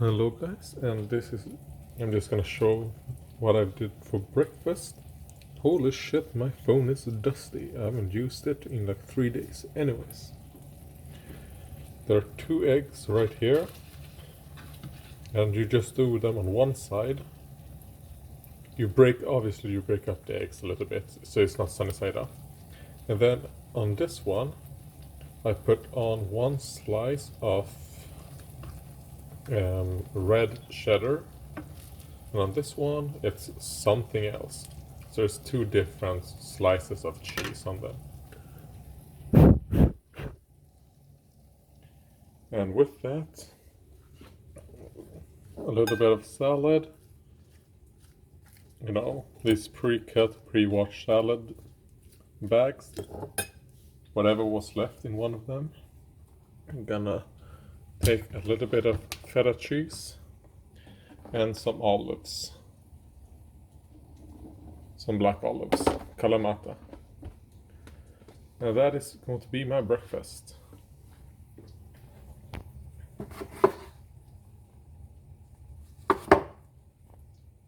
Hello guys, and I'm just gonna show what I did for breakfast. Holy shit, my phone is dusty. I haven't used it in like 3 days. Anyways, there are 2 eggs right here, and you just do them on one side. Obviously you break up the eggs a little bit so it's not sunny side up. And then on this one, I put on 1 slice of red cheddar, and on this one it's something else. So there's 2 different slices of cheese on them. And with that, a little bit of salad. You know, these pre-cut, pre-washed salad bags. Whatever was left in one of them. I'm gonna take a little bit of feta cheese and some olives. Some black olives, Kalamata. Now that is going to be my breakfast.